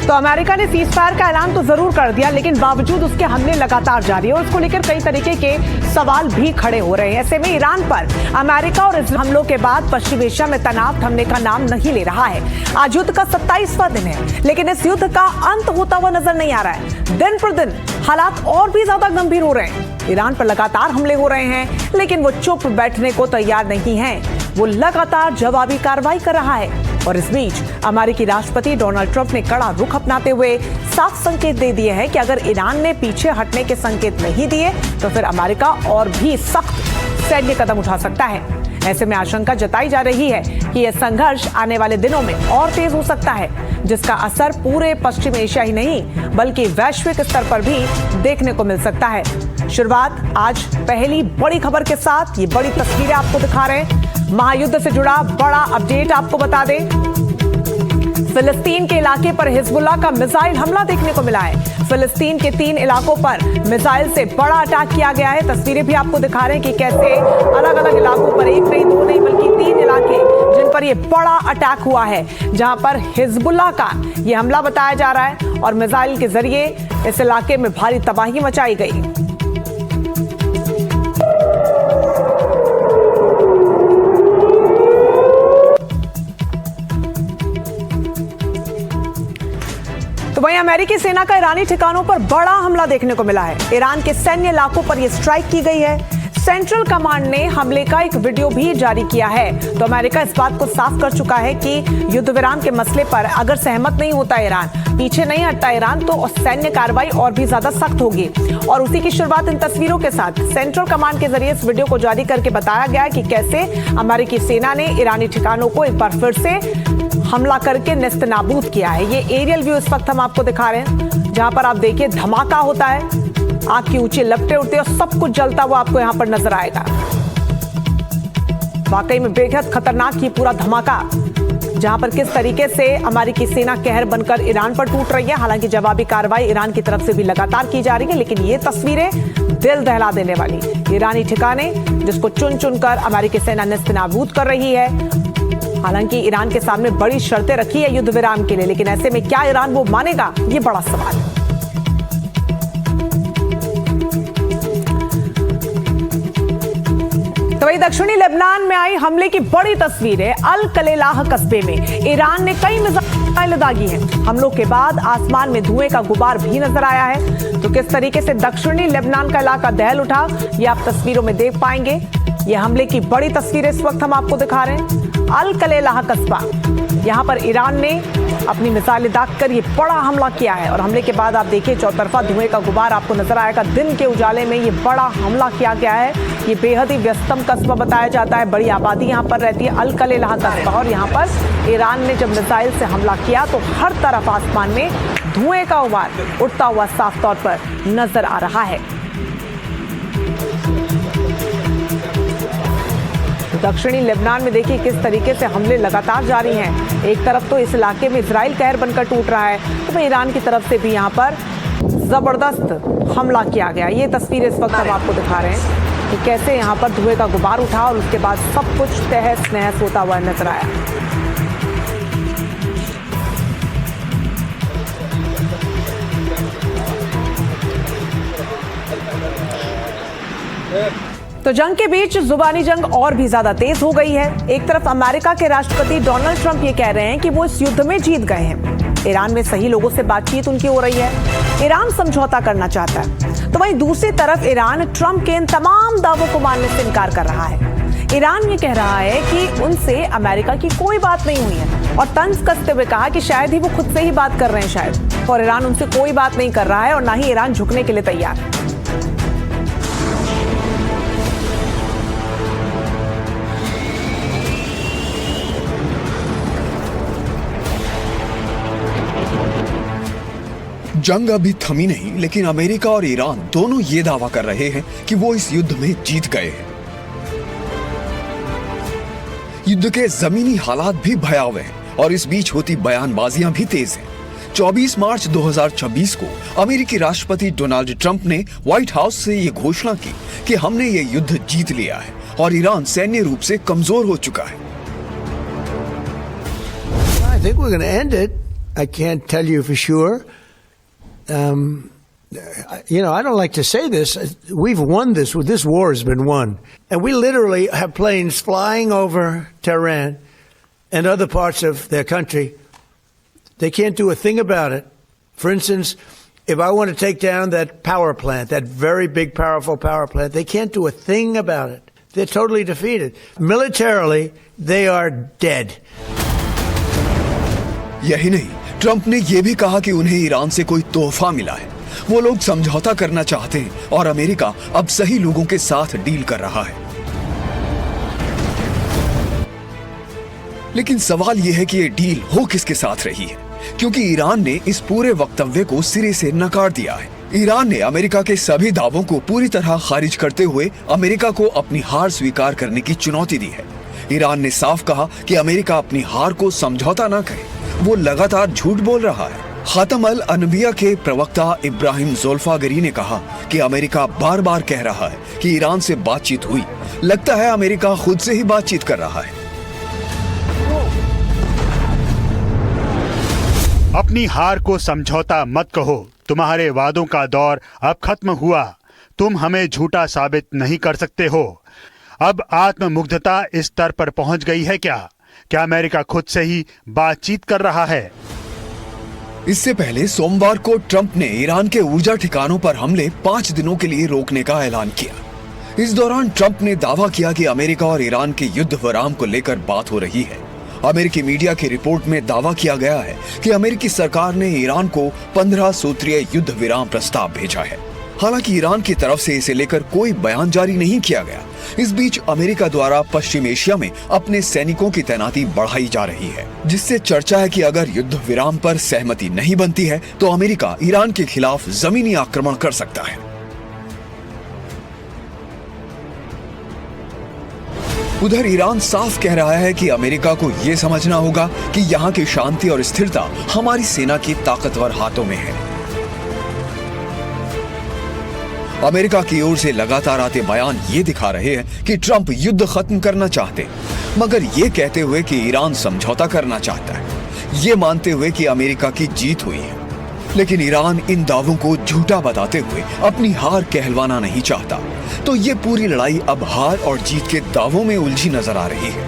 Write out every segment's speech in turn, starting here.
तो अमेरिका ने cease fire का ऐलान तो जरूर कर दिया, लेकिन बावजूद उसके हमले लगातार जारी है और इसको लेकर कई तरीके के सवाल भी खड़े हो रहे हैं। ऐसे में ईरान पर अमेरिका और इस हमलों के बाद पश्चिम एशिया में तनाव थमने का नाम नहीं ले रहा है। आज युद्ध का 27वां दिन है, लेकिन इस युद्ध का अंत होता हुआ नजर नहीं आ रहा है। दिन पर दिन हालात और भी ज्यादा गंभीर हो रहे हैं। ईरान पर लगातार हमले हो रहे हैं, लेकिन वो चुप बैठने को तैयार नहीं है। वो लगातार जवाबी कार्रवाई कर रहा है और इस बीच अमेरिकी राष्ट्रपति डोनाल्ड ट्रंप ने कड़ा रुख अपनाते हुए साफ संकेत दे दिए हैं कि अगर ईरान ने पीछे हटने के संकेत नहीं दिए तो फिर अमेरिका और भी सख्त सैन्य कदम उठा सकता है। ऐसे में आशंका जताई जा रही है कि यह संघर्ष आने वाले दिनों में और तेज हो सकता है, जिसका असर पूरे पश्चिम एशिया ही नहीं बल्कि वैश्विक स्तर पर भी देखने को मिल सकता है। शुरुआत आज पहली बड़ी खबर के साथ। ये बड़ी तस्वीरें आपको दिखा रहे हैं। महायुद्ध से जुड़ा बड़ा अपडेट आपको बता दें, फिलिस्तीन के इलाके पर हिजबुल्लाह का मिसाइल हमला देखने को मिला है। फिलिस्तीन के 3 इलाकों पर मिसाइल से बड़ा अटैक किया गया है। तस्वीरें भी आपको दिखा रहे हैं कि कैसे अलग अलग इलाकों पर, एक नहीं दो नहीं बल्कि 3 इलाके जिन पर यह बड़ा अटैक हुआ है, जहां पर हिजबुल्लाह का यह हमला बताया जा रहा है और मिसाइल के जरिए इस इलाके में भारी तबाही मचाई गई। तो वहीं अमेरिकी सेना का ईरानी ठिकानों पर बड़ा हमला देखने को मिला है। ईरान के सैन्य इलाकों पर यह स्ट्राइक की गई है। सेंट्रल कमांड ने हमले का एक वीडियो भी जारी किया है। तो अमेरिका इस बात को साफ कर चुका है कि युद्ध विराम के मसले पर अगर सहमत नहीं होता ईरान, पीछे नहीं हटता ईरान, तो सैन्य कार्रवाई और भी ज्यादा सख्त होगी। और उसी की शुरुआत इन तस्वीरों के साथ सेंट्रल कमांड के जरिए इस वीडियो को जारी करके बताया गया कि कैसे अमेरिकी सेना ने ईरानी ठिकानों को एक बार फिर से हमला करके नेस्त नाबूद किया है। ये एरियल व्यू इस वक्त हम आपको दिखा रहे हैं, जहां पर आप देखिए धमाका होता है, आग की ऊंची लपटें उड़ती है और सब कुछ जलता हुआ आपको यहां पर नजर आएगा। वाकई में बेहद खतरनाक ये पूरा धमाका, जहां पर किस तरीके से अमेरिकी सेना कहर बनकर ईरान पर टूट रही है। हालांकि जवाबी कार्रवाई ईरान की तरफ से भी लगातार की जा रही है, लेकिन ये तस्वीरें दिल दहला देने वाली। ईरानी ठिकाने जिसको चुन चुनकर अमेरिकी सेना नेस्त नाबूद कर रही है। हालांकि ईरान के सामने बड़ी शर्तें रखी है युद्ध विराम के लिए, लेकिन ऐसे में क्या ईरान वो मानेगा, ये बड़ा सवाल है। तो वही दक्षिणी लेबनान में आई हमले की बड़ी तस्वीर है। अल कलेलाह कस्बे में ईरान ने कई मिसाइलें दागी हैं। हमलों के बाद आसमान में धुएं का गुबार भी नजर आया है। तो किस तरीके से दक्षिणी लेबनान का इलाका दहल उठा, ये आप तस्वीरों में देख पाएंगे। ये हमले की बड़ी तस्वीरें इस वक्त हम आपको दिखा रहे हैं। अल कलेलाह कस्बा, यहाँ पर ईरान ने अपनी मिसाइलें दागकर ये बड़ा हमला किया है और हमले के बाद आप देखिए चौतरफा धुएं का गुबार आपको नजर आएगा। दिन के उजाले में ये बड़ा हमला किया गया है। ये बेहद ही व्यस्तम कस्बा बताया जाता है, बड़ी आबादी यहाँ पर रहती है, अल कलेलाह कस्बा। और यहाँ पर ईरान ने जब मिसाइल से हमला किया तो हर तरफ आसमान में धुएं का गुबार उड़ता हुआ साफ तौर पर नजर आ रहा है। दक्षिणी लेबनान में देखिए किस तरीके से हमले लगातार जारी हैं। एक तरफ तो इस इलाके में इजराइल कहर बनकर टूट रहा है, तो ईरान की तरफ से भी यहाँ पर जबरदस्त हमला किया गया। ये तस्वीर इस वक्त हम आपको दिखा रहे हैं कि कैसे यहाँ पर धुएं का गुबार उठा और उसके बाद सब कुछ तहस नहस होता हुआ नजर आया। तो जंग के बीच जुबानी जंग और भी ज्यादा तेज हो गई है। एक तरफ अमेरिका के राष्ट्रपति डोनाल्ड ट्रंप ये कह रहे हैं कि वो इस युद्ध में जीत गए हैं। ईरान में सही लोगों से बातचीत उनकी हो रही है। ईरान समझौता करना चाहता है। तो वहीं दूसरी तरफ ईरान ट्रंप के इन तमाम दावों को मानने से इनकार कर रहा है। ईरान ये कह रहा है कि उनसे अमेरिका की कोई बात नहीं हुई है और तंज कसते हुए कहा कि शायद ही वो खुद से ही बात कर रहे हैं शायद, और ईरान उनसे कोई बात नहीं कर रहा है और ना ही ईरान झुकने के लिए तैयार है। जंग अभी थमी नहीं, लेकिन अमेरिका और ईरान दोनों ये दावा कर रहे हैं कि वो इस युद्ध में जीत गए हैं। युद्ध के जमीनी हालात भी भयावह हैं और इस बीच होती बयानबाजियां भी तेज हैं। 24 मार्च 2026 को अमेरिकी राष्ट्रपति डोनाल्ड ट्रंप ने व्हाइट हाउस से ये घोषणा की कि हमने ये युद्ध जीत लिया है और ईरान सैन्य रूप से कमजोर हो चुका है। I think we're going to end it. I can't tell you for sure. I don't like to say this. We've won this. This war has been won. And we literally have planes flying over Tehran and other parts of their country. They can't do a thing about it. For instance, if I want to take down that power plant, that very big, powerful power plant, they can't do a thing about it. They're totally defeated. Militarily, they are dead. यही नहीं, Trump ने यह भी कहा कि उन्हें Iran से कोई तोहफा मिला है। वो लोग समझौता करना चाहते हैं और अमेरिका अब सही लोगों के साथ डील कर रहा है। लेकिन सवाल यह है कि ये डील हो किसके साथ रही है, क्योंकि ईरान ने इस पूरे वक्तव्य को सिरे से नकार दिया है। ईरान ने अमेरिका के सभी दावों को पूरी तरह खारिज करते हुए अमेरिका को अपनी हार स्वीकार करने की चुनौती दी है। ईरान ने साफ कहा कि अमेरिका अपनी हार को समझौता न करे, वो लगातार झूठ बोल रहा है। खातम अल अनबिया के प्रवक्ता इब्राहिम ज़ोल्फागरी ने कहा कि अमेरिका बार बार कह रहा है कि ईरान से बातचीत हुई। लगता है अमेरिका खुद से ही बातचीत कर रहा है। अपनी हार को समझौता मत कहो, तुम्हारे वादों का दौर अब खत्म हुआ। तुम हमें झूठा साबित नहीं कर सकते हो। अब आत्ममुग्धता इस स्तर पर पहुंच गई है क्या अमेरिका खुद से ही बातचीत कर रहा है? इससे पहले सोमवार को ट्रंप ने ईरान के ऊर्जा ठिकानों पर हमले 5 दिनों के लिए रोकने का ऐलान किया। इस दौरान ट्रंप ने दावा किया कि अमेरिका और ईरान के युद्ध विराम को लेकर बात हो रही है। अमेरिकी मीडिया की रिपोर्ट में दावा किया गया है कि अमेरिकी सरकार ने ईरान को 15 सूत्रीय युद्ध विराम प्रस्ताव भेजा है। हालांकि ईरान की तरफ से इसे लेकर कोई बयान जारी नहीं किया गया। इस बीच अमेरिका द्वारा पश्चिम एशिया में अपने सैनिकों की तैनाती बढ़ाई जा रही है, जिससे चर्चा है कि अगर युद्ध विराम पर सहमति नहीं बनती है तो अमेरिका ईरान के खिलाफ जमीनी आक्रमण कर सकता है। उधर ईरान साफ कह रहा है कि अमेरिका को यह समझना होगा कि यहाँ की शांति और स्थिरता हमारी सेना की ताकतवर हाथों में है। अमेरिका की ओर से लगातार आते बयान ये दिखा रहे हैं कि ट्रंप युद्ध खत्म करना चाहते, मगर ये कहते हुए कि ईरान समझौता करना चाहता है, ये मानते हुए कि अमेरिका की जीत हुई है। लेकिन ईरान इन दावों को झूठा बताते हुए अपनी हार कहलवाना नहीं चाहता, तो ये पूरी लड़ाई अब हार और जीत के दावों में उलझी नजर आ रही है।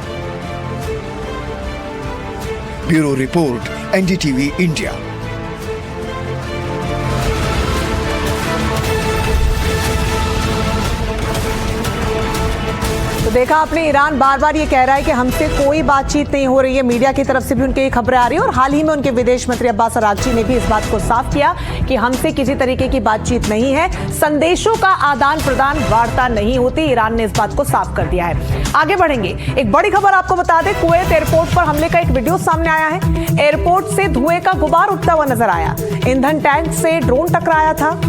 Bureau report, NDTV India. देखा आपने, ईरान बार बार ये कह रहा है कि हमसे कोई बातचीत नहीं हो रही है। मीडिया की तरफ से भी उनके खबरें आ रही है और हाल ही में उनके विदेश मंत्री अब्बास अरागची ने भी इस बात को साफ किया कि हमसे किसी तरीके की बातचीत नहीं है, संदेशों का आदान प्रदान वार्ता नहीं होती। ईरान ने इस बात को साफ कर दिया है। आगे बढ़ेंगे, एक बड़ी खबर आपको बता दें, कुवैत एयरपोर्ट पर हमले का एक वीडियो सामने आया है। एयरपोर्ट से धुएं का गुबार उठता हुआ नजर आया। ईंधन टैंक से ड्रोन टकराया था।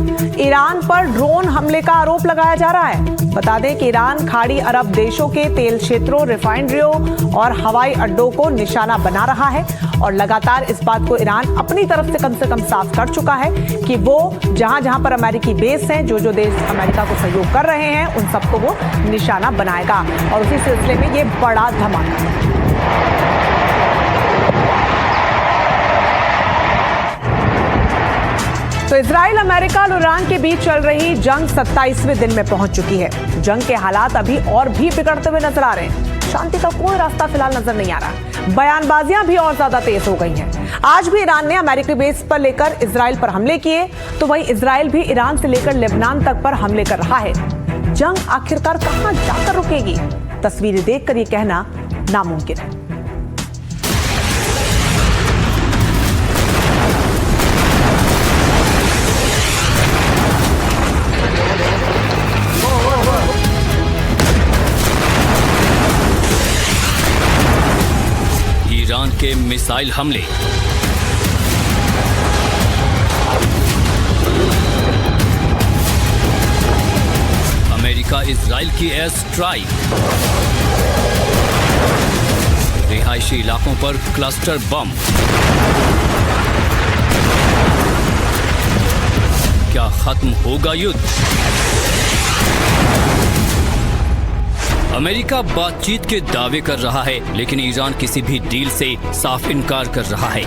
ईरान पर ड्रोन हमले का आरोप लगाया जा रहा है। बता दें कि ईरान खाड़ी अरब देशों के तेल क्षेत्रों, रिफाइनरियों और हवाई अड्डों को निशाना बना रहा है और लगातार इस बात को ईरान अपनी तरफ से कम साफ कर चुका है कि वो जहां पर अमेरिकी बेस हैं, जो देश अमेरिका को सहयोग कर रहे हैं, उन सबको वो निशाना बनाएगा। और उसी सिलसिले में ये बड़ा धमाका है। तो इजराइल, अमेरिका और ईरान के बीच चल रही जंग 27वें दिन में पहुंच चुकी है। जंग के हालात अभी और भी बिगड़ते हुए नजर आ रहे हैं। शांति का कोई रास्ता फिलहाल नजर नहीं आ रहा। बयानबाजियां भी और ज्यादा तेज हो गई हैं। आज भी ईरान ने अमेरिकी बेस पर लेकर इजराइल पर हमले किए, तो वहीं इजराइल भी ईरान से लेकर लेबनान तक पर हमले कर रहा है। जंग आखिरकार कहां जाकर रुकेगी, तस्वीरें देखकर यह कहना नामुमकिन है। ईरान के मिसाइल हमले, अमेरिका इजराइल की एयर स्ट्राइक, रिहायशी इलाकों पर क्लस्टर बम। क्या खत्म होगा युद्ध? अमेरिका बातचीत के दावे कर रहा है, लेकिन ईरान किसी भी डील से साफ इनकार कर रहा है।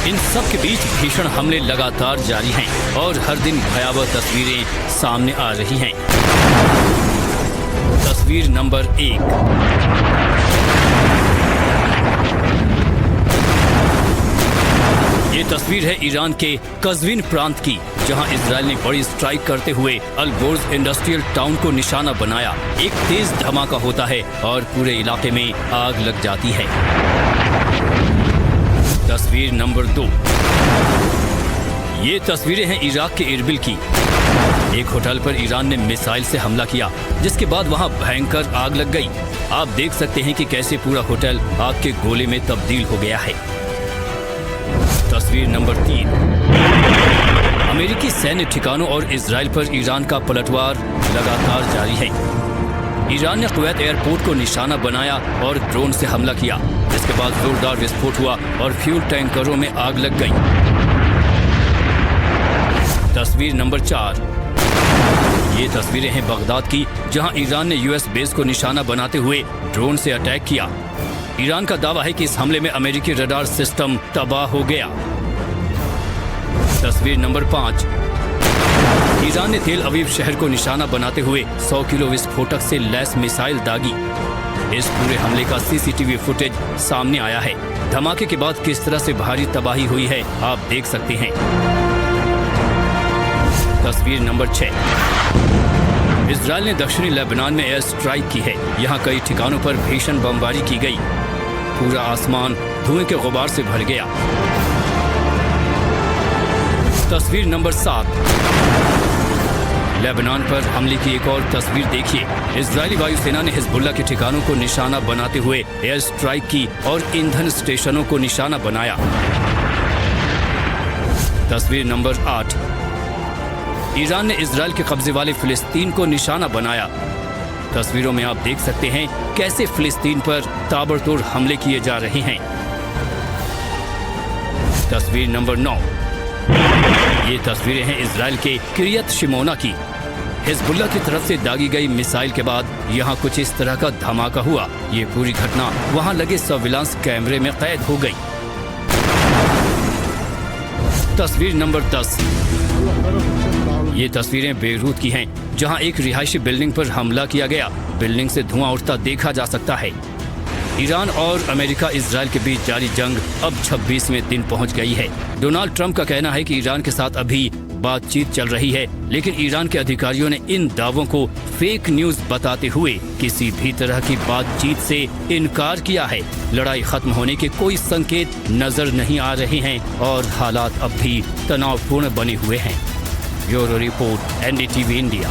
इन सब के बीच भीषण हमले लगातार जारी हैं और हर दिन भयावह तस्वीरें सामने आ रही हैं। तस्वीर नंबर 1। ये तस्वीर है ईरान के कज़विन प्रांत की, जहां इजराइल ने बड़ी स्ट्राइक करते हुए अल-बोर्ज इंडस्ट्रियल टाउन को निशाना बनाया। एक तेज धमाका होता है और पूरे इलाके में आग लग जाती है। तस्वीर नंबर 2। ये तस्वीरें हैं इराक के इरबिल की। एक होटल पर ईरान ने मिसाइल से हमला किया, जिसके बाद वहां भयंकर आग लग गई। आप देख सकते हैं कि कैसे पूरा होटल आग के गोले में तब्दील हो गया है। तस्वीर नंबर 3। अमेरिकी सैन्य ठिकानों और इजराइल पर ईरान का पलटवार लगातार जारी है। ईरान ने कुवैत एयरपोर्ट को निशाना बनाया और ड्रोन से हमला किया, जिसके बाद जोरदार विस्फोट हुआ और फ्यूल टैंकरों में आग लग गई। तस्वीर नंबर 4। ये तस्वीरें हैं बगदाद की, जहां ईरान ने यूएस बेस को निशाना बनाते हुए ड्रोन से अटैक किया। ईरान का दावा है कि इस हमले में अमेरिकी रडार सिस्टम तबाह हो गया। तस्वीर नंबर 5। ईरान ने तेल अवीव शहर को निशाना बनाते हुए 100 किलो विस्फोटक से लैस मिसाइल दागी। इस पूरे हमले का सीसीटीवी फुटेज सामने आया है। धमाके के बाद किस तरह से भारी तबाही हुई है, आप देख सकते हैं। तस्वीर नंबर 6। इजराइल ने दक्षिणी लेबनान में एयर स्ट्राइक की है। यहाँ कई ठिकानों पर भीषण बमबारी की गई। पूरा आसमान धुएं के गुबार से भर गया। तस्वीर नंबर 7। लेबनान पर हमले की एक और तस्वीर देखिए। इजरायली वायुसेना ने हिजबुल्लाह के ठिकानों को निशाना बनाते हुए एयर स्ट्राइक की और ईंधन स्टेशनों को निशाना बनाया। तस्वीर नंबर 8। ईरान ने इजराइल के कब्जे वाले फिलिस्तीन को निशाना बनाया। तस्वीरों में आप देख सकते हैं कैसे फिलिस्तीन पर ताबड़तोड़ हमले किए जा रहे हैं। तस्वीर नंबर 9। ये तस्वीरें हैं इजराइल के किरियत शिमोना की। हिजबुल्लाह की तरफ से दागी गई मिसाइल के बाद यहाँ कुछ इस तरह का धमाका हुआ। ये पूरी घटना वहाँ लगे सर्विलांस कैमरे में कैद हो गई। तस्वीर नंबर 10। ये तस्वीरें बेरूत की हैं, जहां एक रिहायशी बिल्डिंग पर हमला किया गया। बिल्डिंग से धुआं उठता देखा जा सकता है। ईरान और अमेरिका इजराइल के बीच जारी जंग अब 26वें दिन पहुंच गई है। डोनाल्ड ट्रंप का कहना है कि ईरान के साथ अभी बातचीत चल रही है, लेकिन ईरान के अधिकारियों ने इन दावों को फेक न्यूज बताते हुए किसी भी तरह की बातचीत से इनकार किया है। लड़ाई खत्म होने के कोई संकेत नजर नहीं आ रहे हैं और हालात अब भी तनावपूर्ण बने हुए हैं। Bureau report, NDTV India.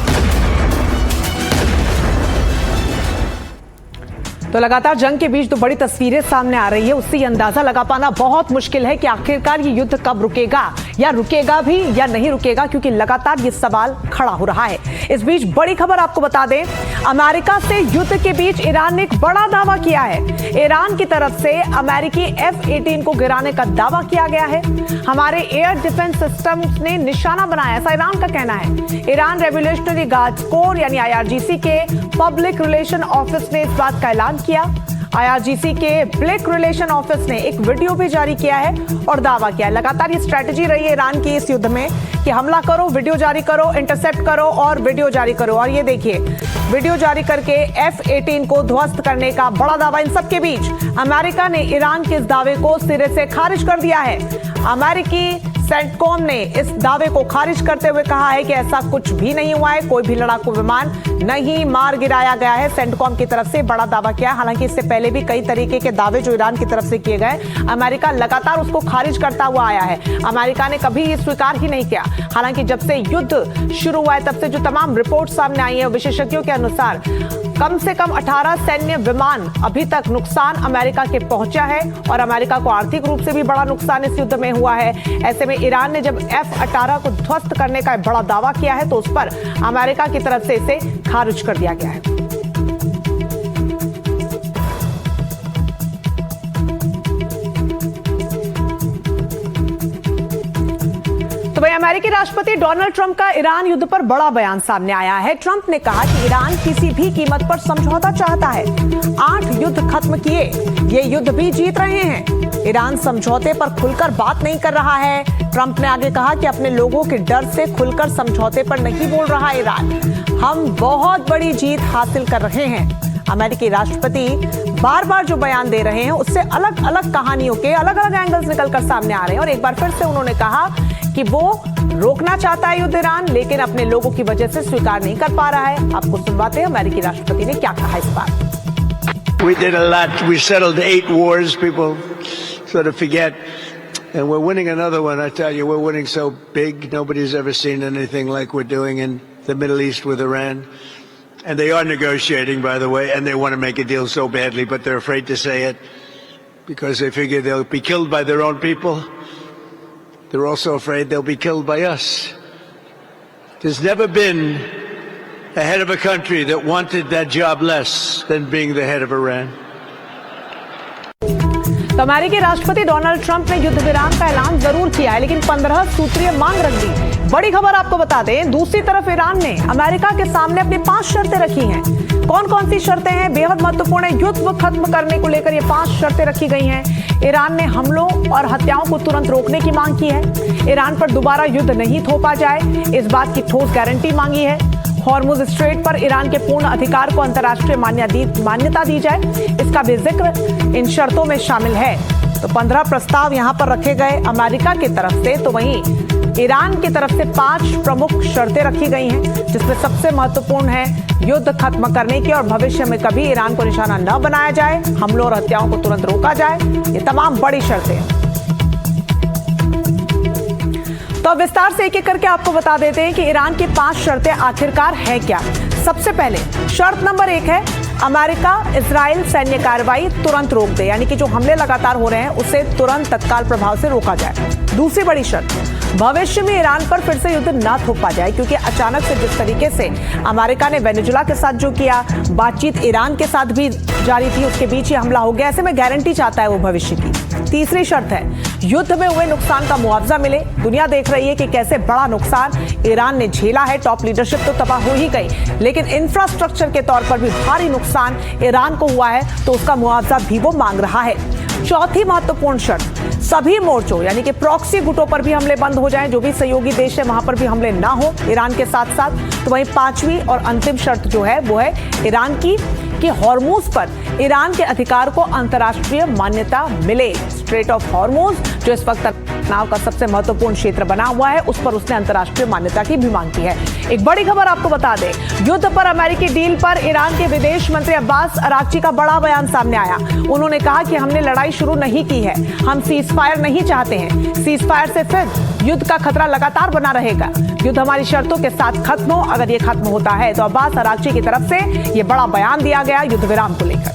तो लगातार जंग के बीच तो बड़ी तस्वीरें सामने आ रही है। उससे अंदाजा लगा पाना बहुत मुश्किल है कि आखिरकार ये युद्ध कब रुकेगा या रुकेगा भी या नहीं रुकेगा, क्योंकि लगातार ये सवाल खड़ा हो रहा है। इस बीच बड़ी खबर आपको बता दें, अमेरिका से युद्ध के बीच ईरान ने एक बड़ा दावा किया है। ईरान की तरफ से अमेरिकी F-18 को गिराने का दावा किया गया है। हमारे एयर डिफेंस सिस्टम ने निशाना बनाया, ऐसा ईरान का कहना है। ईरान रेवोल्यूशनरी गार्ड्स कोर यानी IRGC के पब्लिक रिलेशन ऑफिस ने इस बात का ऐलान किया। IRGC के पब्लिक रिलेशन ऑफिस ने एक वीडियो भी जारी किया है और दावा किया है। लगातार ये स्ट्रैटेजी रही है ईरान की इस युद्ध में कि हमला करो, वीडियो जारी करो, इंटरसेप्ट करो और वीडियो जारी करो। और ये देखिए, वीडियो जारी करके F-18 को ध्वस्त करने का बड़ा दावा। इन सब के बीच अमेरिका ने ईरान के इस दावे को सिरे से खारिज कर दिया है। अमेरिकी सेंटकॉम ने इस दावे को खारिज करते हुए कहा है कि ऐसा कुछ भी नहीं हुआ है, कोई भी लड़ाकू विमान नहीं मार गिराया गया है। सेंटकॉम की तरफ से बड़ा दावा किया। हालांकि इससे पहले भी कई तरीके के दावे जो ईरान की तरफ से किए गए, अमेरिका लगातार उसको खारिज करता हुआ आया है। अमेरिका ने कभी स्वीकार ही नहीं किया। हालांकि जब से युद्ध शुरू हुआ है तब से जो तमाम रिपोर्ट सामने आई है, विशेषज्ञों के अनुसार कम से कम 18 सैन्य विमान अभी तक नुकसान अमेरिका के पहुंचा है और अमेरिका को आर्थिक रूप से भी बड़ा नुकसान इस युद्ध में हुआ है। ऐसे में ईरान ने जब F-18 को ध्वस्त करने का बड़ा दावा किया है तो उस पर अमेरिका की तरफ से इसे खारिज कर दिया गया है। तो भाई अमेरिकी राष्ट्रपति डोनाल्ड ट्रंप का ईरान युद्ध पर बड़ा बयान सामने आया है। ट्रंप ने कहा कि ईरान किसी भी कीमत पर समझौता चाहता है। 8 युद्ध खत्म किए, ये युद्ध भी जीत रहे हैं। ईरान समझौते पर खुलकर बात नहीं कर रहा है। ट्रंप ने आगे कहा कि अपने लोगों के डर से खुलकर समझौते पर नहीं बोल रहा ईरान। हम बहुत बड़ी जीत हासिल कर रहे हैं। अमेरिकी राष्ट्रपति बार बार जो बयान दे रहे हैं उससे अलग अलग कहानियों के अलग अलग एंगल्स निकलकर सामने आ रहे हैं और एक बार फिर से उन्होंने कहा कि वो रोकना चाहता है युद्ध ईरान, लेकिन अपने लोगों की वजह से स्वीकार नहीं कर पा रहा है। आपको सुनवाते हैं अमेरिकी राष्ट्रपति ने क्या कहा इस बार। We did a lot. We settled 8 wars. People sort of forget. And we're winning another one. I tell you, we're winning so big. Nobody's ever seen anything like we're doing in the Middle East with Iran. And they are negotiating, by the way, and they want to make a deal so badly, but they're afraid to say it because they figure they'll be killed by their own people. They're also afraid they'll be killed by us. There's never been a head of a country that wanted that job less than being the head of Iran. तो अमेरिकी राष्ट्रपति Donald Trump ने युद्ध विराम का ऐलान जरूर किया है, लेकिन 15 सूत्रीय मांग रख दी। बड़ी खबर आपको बता दें, दूसरी तरफ ईरान ने अमेरिका के सामने अपनी 5 शर्तें रखी हैं। कौन कौन सी शर्तें हैं? बेहद महत्वपूर्ण है। युद्ध खत्म करने को लेकर ये 5 शर्तें रखी गई हैं। ईरान ने हमलों और हत्याओं को तुरंत रोकने की मांग की है। ईरान पर दोबारा युद्ध नहीं थोपा जाए, इस बात की ठोस गारंटी मांगी है। हॉर्मुज स्ट्रेट पर ईरान के पूर्ण अधिकार को अंतर्राष्ट्रीय मान्यता दी जाए, इसका भी जिक्र इन शर्तों में शामिल है। तो 15 प्रस्ताव यहां पर रखे गए अमेरिका की तरफ से, तो वहीं ईरान की तरफ से 5 प्रमुख शर्तें रखी गई हैं, जिसमें सबसे महत्वपूर्ण है युद्ध खत्म करने की और भविष्य में कभी ईरान को निशाना न बनाया जाए, हमलों और हत्याओं को तुरंत रोका जाए। ये तमाम बड़ी शर्तें हैं। तो विस्तार से एक एक करके आपको बता देते हैं कि ईरान की 5 शर्तें आखिरकार है क्या। सबसे पहले शर्त नंबर 1 है अमेरिका इजराइल सैन्य कार्रवाई तुरंत रोक दे, यानी कि जो हमले लगातार हो रहे हैं उसे तुरंत तत्काल प्रभाव से रोका जाए। दूसरी बड़ी शर्त, भविष्य में ईरान पर फिर से युद्ध ना थोपा जाए, क्योंकि अचानक से जिस तरीके से अमेरिका ने वेनेजुला के साथ जो किया, बातचीत ईरान के साथ भी जारी थी, उसके बीच ही हमला हो गया। ऐसे में गारंटी चाहता है वो भविष्य की। तीसरी शर्त है युद्ध में हुए नुकसान का मुआवजा मिले। दुनिया देख रही है कि कैसे बड़ा नुकसान ईरान ने झेला है। टॉप लीडरशिप तो तबाह हो ही गई, लेकिन इंफ्रास्ट्रक्चर के तौर पर भी भारी नुकसान ईरान को हुआ है, तो उसका मुआवजा भी वो मांग रहा है। चौथी महत्वपूर्ण शर्त, सभी मोर्चों यानी कि प्रॉक्सी गुटों पर भी हमले बंद हो जाएं, जो भी सहयोगी देश है वहां पर भी हमले ना हो ईरान के साथ साथ। तो वहीं 5वीं और अंतिम शर्त जो है वो है ईरान की कि हॉर्मुज पर ईरान के अधिकार को अंतर्राष्ट्रीय मान्यता मिले। स्ट्रेट ऑफ हॉर्मुज जो इस वक्त तनाव का सबसे महत्वपूर्ण क्षेत्र बना हुआ है, उस पर उसने अंतर्राष्ट्रीय मान्यता की भी मांग की है। एक बड़ी खबर आपको बता दें, युद्ध पर अमेरिकी डील पर ईरान के विदेश मंत्री अब्बास अराक्ची का बड़ा बयान सामने आया। उन्होंने कहा कि हमने लड़ाई शुरू नहीं की है, हम सीज फायर नहीं चाहते हैं। सीज फायर से फिर युद्ध का खतरा लगातार बना रहेगा। युद्ध हमारी शर्तों के साथ खत्म हो, अगर ये खत्म होता है तो अब्बास अराक्ची की तरफ से ये बड़ा बयान दिया गया युद्ध विराम को लेकर।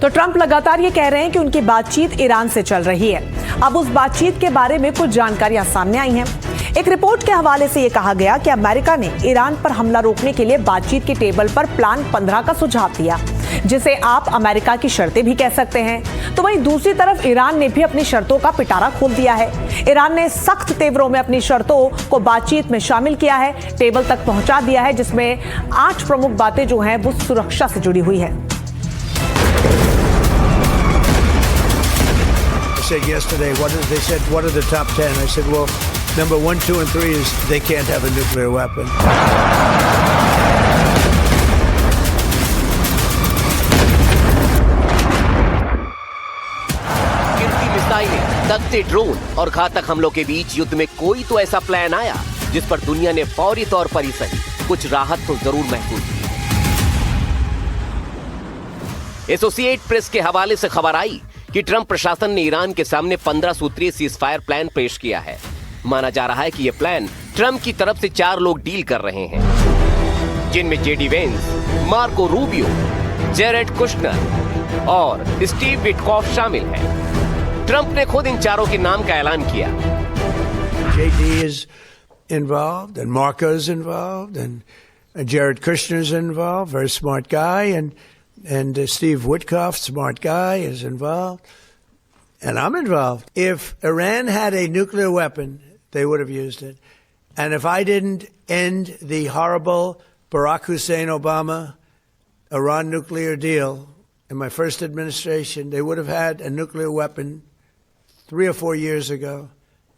तो ट्रंप लगातार ये कह रहे हैं कि उनकी बातचीत ईरान से चल रही है। अब उस बातचीत के बारे में कुछ जानकारियां सामने आई हैं। एक रिपोर्ट के हवाले से ये कहा गया कि अमेरिका ने ईरान पर हमला रोकने के लिए बातचीत के टेबल पर प्लान 15 का सुझाव दिया, जिसे आप अमेरिका की शर्तें भी कह सकते हैं। तो वहीं दूसरी तरफ ईरान ने भी अपनी शर्तों का पिटारा खोल दिया है। ईरान ने सख्त तेवरों में अपनी शर्तों को बातचीत में शामिल किया है, टेबल तक पहुंचा दिया है, जिसमें 8 प्रमुख बातें जो हैं वो सुरक्षा से जुड़ी हुई है। Said yesterday, they said, what are the top 10? I said, well, number 1, 2, and 3 is they can't have a nuclear weapon. गिरती मिसाइलें, दगते ड्रोन और घातक हमलों के बीच युद्ध में कोई तो ऐसा प्लान आया जिस पर दुनिया ने फौरी तौर पर ही सही कुछ राहत तो जरूर महसूस की। एसोसिएट प्रेस के हवाले से खबर आई कि ट्रंप प्रशासन ने ईरान के सामने 15 सूत्रीय सीजफायर प्लान पेश किया है। माना जा रहा है कि यह प्लान ट्रंप की तरफ से 4 लोग डील कर रहे हैं, जिनमें JD Vance, Marco Rubio, Jared Kushner और स्टीव विटकॉफ शामिल हैं। ट्रंप ने खुद इन चारों के नाम का ऐलान किया। JD is involved, and Marco is involved, and Jared Kushner is involved, very smart guy, and Steve Witkoff, smart guy, is involved, and I'm involved. If Iran had a nuclear weapon, they would have used it. And if I didn't end the horrible Barack Hussein Obama Iran nuclear deal in my first administration, they would have had a nuclear weapon 3 or 4 years ago.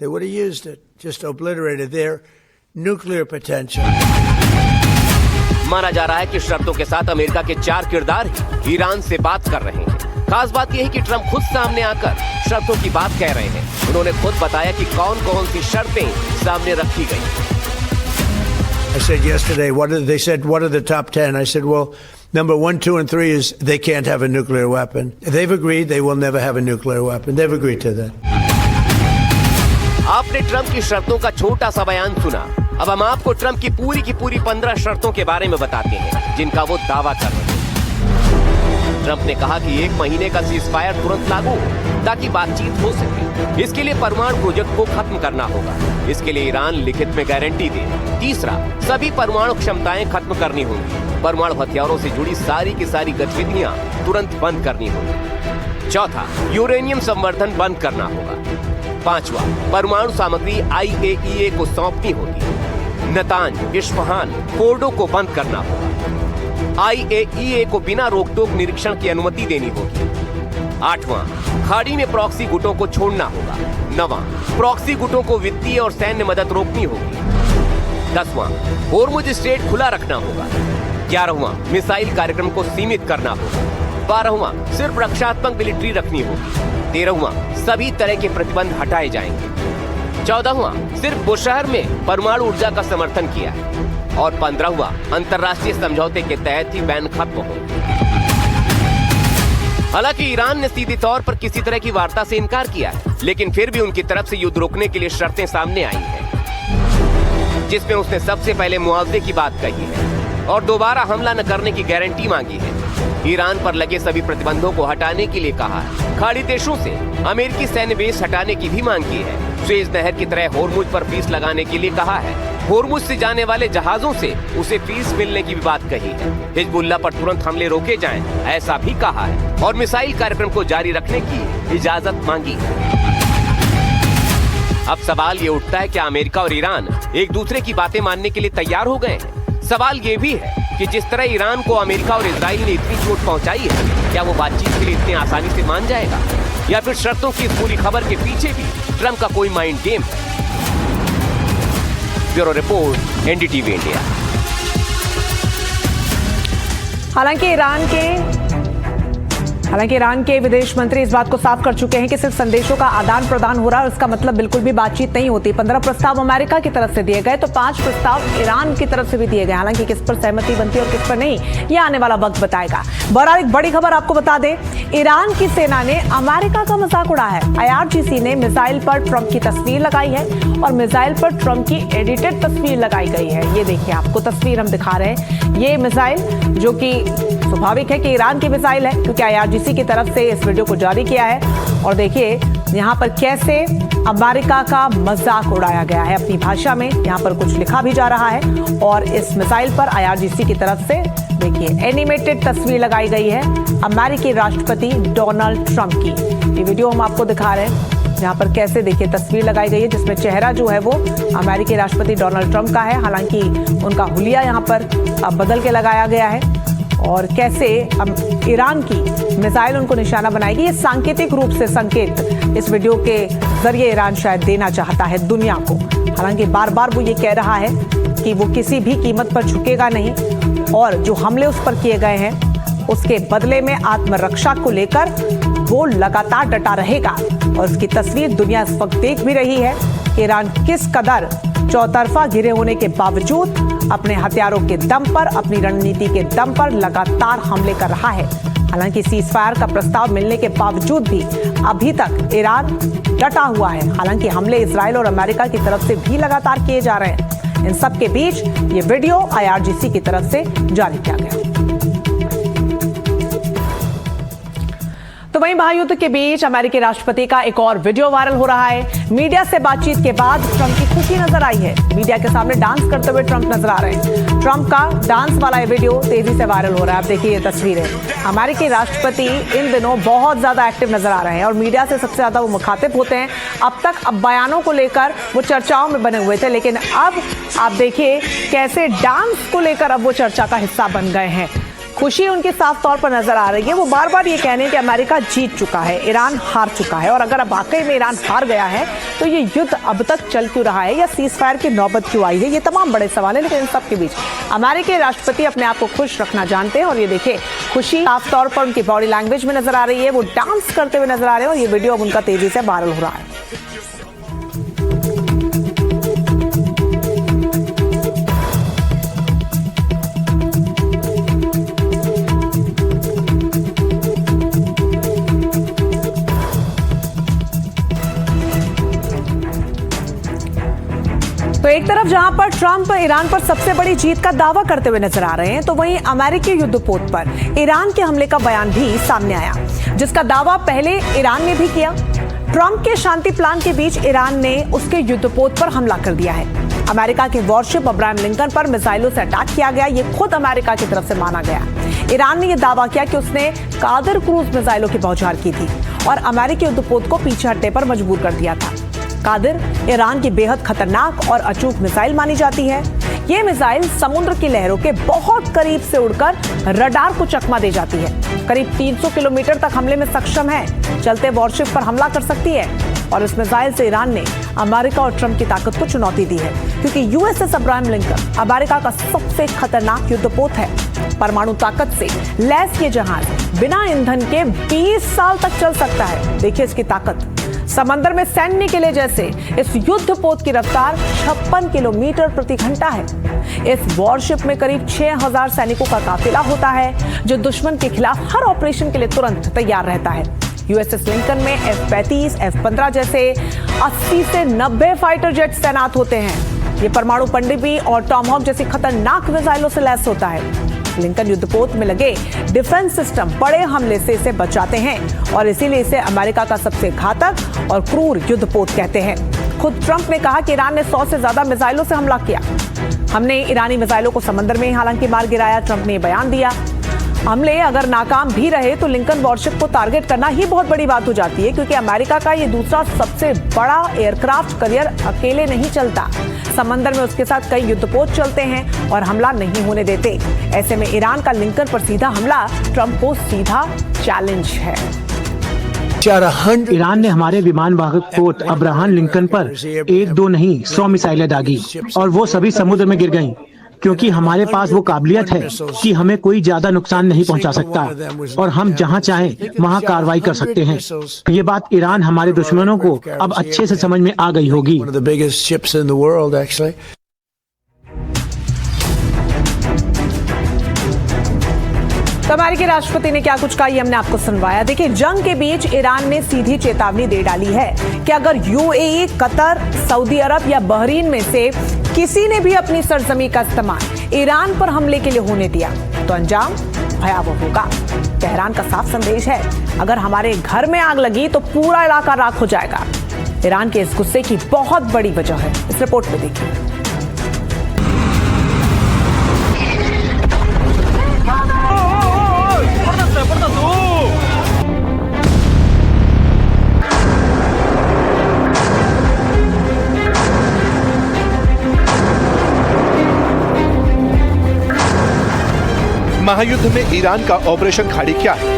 They would have used it, just obliterated their nuclear potential. माना जा रहा है कि शर्तों के साथ America के 4 किरदार ही ईरान से बात कर रहे हैं। खास बात यह है कि ट्रंप खुद सामने आकर शर्तों की बात कह रहे हैं। उन्होंने खुद बताया कि कौन कौन सी शर्तें सामने रखी गई। I said yesterday, they said, what are the top 10? I said, well, number 1, 2, and 3 is they can't have a nuclear weapon. They've agreed they will never have a nuclear weapon. They've agreed to that. आपने Trump की शर्तों का छोटा सा बयान सुना। अब हम आपको ट्रंप की पूरी 15 शर्तों के बारे में बताते हैं, जिनका वो दावा कर रहे हैं। ट्रंप ने कहा कि 1 महीने का सीजफायर तुरंत लागू हो ताकि बातचीत हो सके। इसके लिए परमाणु प्रोजेक्ट को खत्म करना होगा। इसके लिए ईरान लिखित में गारंटी दे। तीसरा, सभी परमाणु क्षमताएं खत्म करनी होंगी। परमाणु हथियारों से जुड़ी सारी की सारी गतिविधियां तुरंत बंद करनी होंगी। चौथा, यूरेनियम संवर्धन बंद करना होगा। 5वां, परमाणु सामग्री IAEA को सौंपनी होगी। नतांज, इस्फहान, फोर्डो को बंद करना होगा। IAEA को बिना रोक टोक निरीक्षण की अनुमति देनी होगी। 8वां, खाड़ी में प्रॉक्सी गुटों को छोड़ना होगा। 9वां, प्रॉक्सी गुटों को वित्तीय और सैन्य मदद रोकनी होगी। 10वां, होर्मुज स्ट्रेट खुला रखना होगा। 11वां, मिसाइल कार्यक्रम को सीमित करना होगा। 12वां, सिर्फ रक्षात्मक मिलिट्री रखनी होगी। 13वां, सभी तरह के प्रतिबंध हटाए जाएंगे। 14वां, सिर्फ बुशहर में परमाणु ऊर्जा का समर्थन किया है। और 15वां, अंतर्राष्ट्रीय समझौते के तहत ही बैन खत्म हो। हालांकि ईरान ने सीधे तौर पर किसी तरह की वार्ता से इनकार किया है, लेकिन फिर भी उनकी तरफ से युद्ध रोकने के लिए शर्तें सामने आई हैं, जिसमें उसने सबसे पहले मुआवजे की बात कही है और दोबारा हमला न करने की गारंटी मांगी है। ईरान पर लगे सभी प्रतिबंधों को हटाने के लिए कहा है। खाड़ी देशों से अमेरिकी सैन्य बेस हटाने की भी मांग की है। सुएज नहर की तरह होर्मुज पर फीस लगाने के लिए कहा है। होर्मुज से जाने वाले जहाजों से उसे फीस मिलने की भी बात कही है। हिजबुल्ला पर तुरंत हमले रोके जाएं, ऐसा भी कहा है और मिसाइल कार्यक्रम को जारी रखने की इजाजत मांगी है। अब सवाल ये उठता है, क्या अमेरिका और ईरान एक दूसरे की बातें मानने के लिए तैयार हो गए हैं? सवाल ये भी है कि जिस तरह ईरान को अमेरिका और इजराइल ने इतनी चोट पहुंचाई है, क्या वो बातचीत के लिए इतनी आसानी से मान जाएगा, या फिर शर्तों की इस पूरी खबर के पीछे भी ट्रंप का कोई माइंड गेम है? Bureau report, NDTV India. हालांकि ईरान के विदेश मंत्री इस बात को साफ कर चुके हैं कि सिर्फ संदेशों का आदान प्रदान हो रहा है और इसका मतलब बिल्कुल भी बातचीत नहीं होती। 15 प्रस्ताव अमेरिका की तरफ से दिए गए तो 5 प्रस्ताव ईरान की तरफ से भी दिए गए। हालांकि किस पर सहमति बनती है और किस पर नहीं, यह आने वाला वक्त बताएगा। बहरहाल एक बड़ी खबर आपको बता दें, ईरान की सेना ने अमेरिका का मजाक उड़ाया है। IRGC ने मिसाइल पर ट्रंप की तस्वीर लगाई है और मिसाइल पर ट्रंप की एडिटेड तस्वीर लगाई गई है। ये देखिए, आपको तस्वीर हम दिखा रहे हैं। ये मिसाइल, जो कि स्वाभाविक है कि ईरान की मिसाइल है, क्योंकि IRGC की तरफ से इस वीडियो को जारी किया है। और देखिए यहाँ पर कैसे अमेरिका का मजाक उड़ाया गया है अपनी भाषा में। यहाँ पर कुछ लिखा भी जा रहा है और इस मिसाइल पर IRGC की तरफ से देखिए एनिमेटेड तस्वीर लगाई गई है अमेरिकी राष्ट्रपति डोनाल्ड ट्रंप की। ये वीडियो हम आपको दिखा रहे हैं, जहाँ पर कैसे देखिए तस्वीर लगाई गई है जिसमें चेहरा जो है वो अमेरिकी राष्ट्रपति डोनाल्ड ट्रंप का है। हालांकि उनका हुलिया यहाँ पर बदल के लगाया गया है और कैसे ईरान की मिसाइल उनको निशाना बनाएगी। ये सांकेतिक रूप से संकेत इस वीडियो के जरिए ईरान शायद देना चाहता है दुनिया को। हालांकि बार बार वो ये कह रहा है कि वो किसी भी कीमत पर झुकेगा नहीं और जो हमले उस पर किए गए हैं उसके बदले में आत्मरक्षा को लेकर वो लगातार डटा रहेगा। और उसकी तस्वीर दुनिया इस वक्त देख भी रही है कि ईरान किस कदर चौतरफा घिरे होने के बावजूद अपने हथियारों के दम पर, अपनी रणनीति के दम पर लगातार हमले कर रहा है। हालांकि सीजफायर का प्रस्ताव मिलने के बावजूद भी अभी तक ईरान डटा हुआ है। हालांकि हमले इजराइल और अमेरिका की तरफ से भी लगातार किए जा रहे हैं। इन सब के बीच ये वीडियो IRGC की तरफ से जारी किया गया। तो वहीं महायुद्ध के बीच अमेरिकी राष्ट्रपति का एक और वीडियो वायरल हो रहा है। मीडिया से बातचीत के बाद ट्रंप की खुशी नजर आई है। मीडिया के सामने डांस करते हुए ट्रंप नजर आ रहे हैं। ट्रंप का डांस वाला ये वीडियो तेजी से वायरल हो रहा है। आप देखिए ये तस्वीरें। अमेरिकी राष्ट्रपति इन दिनों बहुत ज्यादा एक्टिव नजर आ रहे हैं और मीडिया से सबसे ज्यादा वो मुखातिब होते हैं। अब बयानों को लेकर वो चर्चाओं में बने हुए थे, लेकिन अब आप देखिए कैसे डांस को लेकर अब वो चर्चा का हिस्सा बन गए हैं। खुशी उनकी साफ तौर पर नजर आ रही है। वो बार बार ये कह रहे हैं कि अमेरिका जीत चुका है, ईरान हार चुका है। और अगर अब वाकई में ईरान हार गया है तो ये युद्ध अब तक चल क्यों रहा है या सीजफायर की नौबत क्यों आई है, ये तमाम बड़े सवाल है। लेकिन इन सब के बीच अमेरिकी राष्ट्रपति अपने आप को खुश रखना जानते हैं और ये देखिए खुशी साफ तौर पर उनकी बॉडी लैंग्वेज में नजर आ रही है। वो डांस करते हुए नजर आ रहे हैं और ये वीडियो अब उनका तेजी से वायरल हो रहा है। तो एक तरफ जहां पर ट्रंप ईरान पर सबसे बड़ी जीत का दावा करते हुए नजर आ रहे हैं, तो वहीं अमेरिकी युद्धपोत पर ईरान के हमले का बयान भी सामने आया, जिसका दावा पहले ईरान ने भी किया। ट्रंप के शांति प्लान के बीच ईरान ने उसके युद्धपोत पर हमला कर दिया है। अमेरिका के वॉरशिप अब्राहम लिंकन पर मिसाइलों से अटैक किया गया, ये खुद अमेरिका की तरफ से माना गया। ईरान ने यह दावा किया कि उसने कादिर क्रूज मिसाइलों की बौछार की थी और अमेरिकी युद्धपोत को पीछे हटने पर मजबूर कर दिया था। कादिर ईरान की बेहद खतरनाक और अचूक मिसाइल मानी जाती है। ये मिसाइल समुद्र की लहरों के बहुत करीब से उड़कर रडार को चकमा दे जाती है। करीब 300 किलोमीटर तक हमले में सक्षम है, चलते वॉरशिप पर हमला कर सकती है। और इस मिसाइल से ईरान ने अमेरिका और ट्रंप की ताकत को चुनौती दी है, क्योंकि USS अब्राहम लिंकन अमेरिका का सबसे खतरनाक युद्धपोत है। परमाणु ताकत से लैस ये जहाज बिना ईंधन के 20 साल तक चल सकता है। देखिए इसकी ताकत। समंदर में सैन्य के लिए जैसे इस युद्धपोत की रफ्तार 56 किलोमीटर प्रति घंटा है। इस वॉरशिप में करीब 6000 सैनिकों का काफिला होता है, जो दुश्मन के खिलाफ हर ऑपरेशन के लिए तुरंत तैयार रहता है। USS लिंकन में F-35, F-15 जैसे 80 से 90 फाइटर जेट तैनात होते हैं। ये परमाणु पनडुब्बी और टॉमहॉक जैसी खतरनाक मिसाइलों से लैस होता है। लिंकन युद्धपोत में लगे डिफेंस सिस्टम बड़े हमले से इसे बचाते हैं और इसीलिए इसे अमेरिका का सबसे घातक और क्रूर युद्धपोत कहते हैं। खुद ट्रंप ने कहा कि ईरान ने 100 से ज्यादा मिसाइलों से हमला किया। हमने ईरानी मिसाइलों को समंदर में हालांकि मार गिराया, ट्रंप ने बयान दिया। हमले अगर नाकाम भी रहे तो लिंकन वॉरशिप को टारगेट करना ही बहुत बड़ी बात हो जाती है, क्योंकि अमेरिका का ये दूसरा सबसे बड़ा एयरक्राफ्ट करियर अकेले नहीं चलता। समंदर में उसके साथ कई युद्धपोत चलते हैं और हमला नहीं होने देते। ऐसे में ईरान का लिंकन पर सीधा हमला ट्रंप को सीधा चैलेंज है। ईरान ने हमारे विमान वाहक पोत अब्राहम लिंकन पर 1-2 नहीं 100 मिसाइलें दागी और वो सभी समुद्र में गिर गईं, क्योंकि हमारे पास वो काबिलियत है कि हमें कोई ज्यादा नुकसान नहीं पहुंचा सकता और हम जहां चाहें वहां कार्रवाई कर सकते हैं। ये बात ईरान हमारे दुश्मनों को अब अच्छे से समझ में आ गई होगी। तो अमेरिकी राष्ट्रपति ने क्या कुछ कहा ये हमने आपको सुनवाया। देखिए, जंग के बीच ईरान ने सीधी चेतावनी दे डाली है कि अगर UAE, कतर, सऊदी अरब या बहरीन में से किसी ने भी अपनी सरजमी का इस्तेमाल ईरान पर हमले के लिए होने दिया तो अंजाम भयावह होगा। तेहरान का साफ संदेश है, अगर हमारे घर में आग लगी तो पूरा इलाका राख हो जाएगा। ईरान के इस गुस्से की बहुत बड़ी वजह है, इस रिपोर्ट में देखिए। महायुद्ध में ईरान का ऑपरेशन खाड़ी क्या है?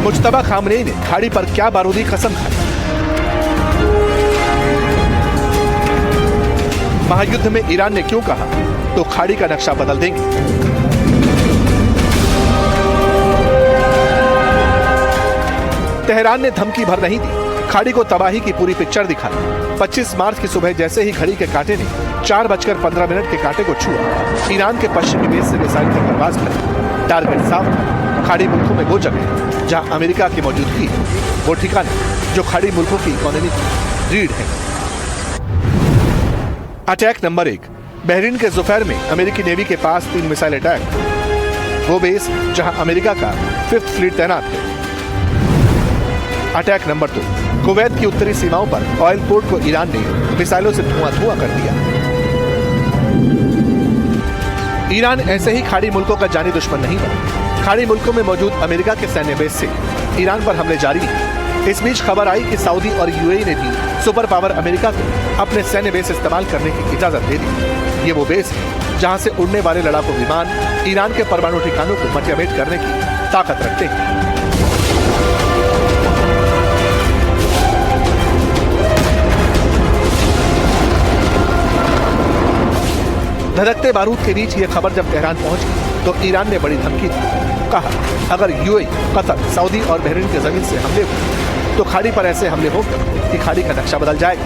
मुज्तबा खामनेई ने खाड़ी पर क्या बारूदी कसम खाई? महायुद्ध में ईरान ने क्यों कहा तो खाड़ी का नक्शा बदल देंगे? तेहरान ने धमकी भर नहीं दी खाड़ी को तबाही की पूरी पिक्चर दिखाई। 25 मार्च की सुबह जैसे ही घड़ी के कांटे ने 4:15 के कांटे को छुआ, ईरान के पश्चिमी बेस से मिसाइल की परवाज करी। टारगेट साफ, खाड़ी मुल्कों में वो जगह जहां अमेरिका की मौजूदगी है, वो ठिकाने जो खाड़ी मुल्कों की इकोनॉमी की रीढ़ है। अटैक नंबर 1, बहरीन के जुफैर में अमेरिकी नेवी के पास 3 मिसाइल अटैक, वो बेस जहां अमेरिका का 5th फ्लीट तैनात है। अटैक नंबर 2, कुवैत की उत्तरी सीमाओं पर ऑयल पोर्ट को ईरान ने मिसाइलों से धुआं कर दिया। ईरान ऐसे ही खाड़ी मुल्कों का जानी दुश्मन नहीं बना। खाड़ी मुल्कों में मौजूद अमेरिका के सैन्य बेस से ईरान पर हमले जारी हैं। इस बीच खबर आई कि सऊदी और यूएई ने भी सुपर पावर अमेरिका को अपने सैन्य बेस इस्तेमाल करने की इजाजत दे दी। ये वो बेस है जहां से उड़ने वाले लड़ाकू विमान ईरान के परमाणु ठिकानों को मटियामेट करने की ताकत रखते हैं। धधकते बारूद के बीच ये खबर जब तेहरान पहुंची तो ईरान ने बड़ी धमकी दी। कहा, अगर यूएई, कतर, सऊदी और बहरीन की जमीन से हमले हुए तो खाड़ी पर ऐसे हमले होंगे कि खाड़ी का नक्शा बदल जाएगा।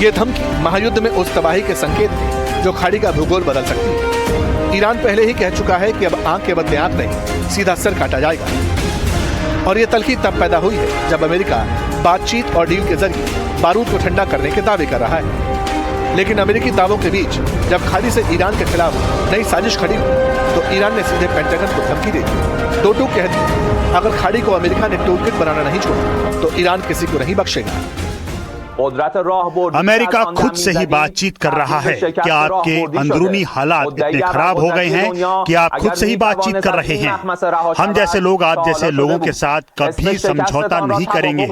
ये धमकी महायुद्ध में उस तबाही के संकेत थे जो खाड़ी का भूगोल बदल सकती है। ईरान पहले ही कह चुका है कि अब आंख के बदले आंख नहीं, सीधा सर काटा जाएगा। और ये तल्खी तब पैदा हुई है जब अमेरिका बातचीत और डील के जरिए बारूद को ठंडा करने के दावे कर रहा है। लेकिन अमेरिकी दावों के बीच जब खाड़ी से ईरान के खिलाफ नई साजिश खड़ी हुई तो ईरान ने सीधे पेंटागन को धमकी दे दी। दो टूक कह दी, अगर खाड़ी को अमेरिका ने टूल किट बनाना नहीं छोड़ा तो ईरान किसी को नहीं बख्शेगा। अमेरिका खुद से ही बातचीत कर रहा है। क्या आपके अंदरूनी हालात इतने खराब हो गए हैं कि आप खुद से ही बातचीत कर रहे हैं? हम जैसे लोग आप जैसे लोगों के साथ कभी समझौता नहीं करेंगे,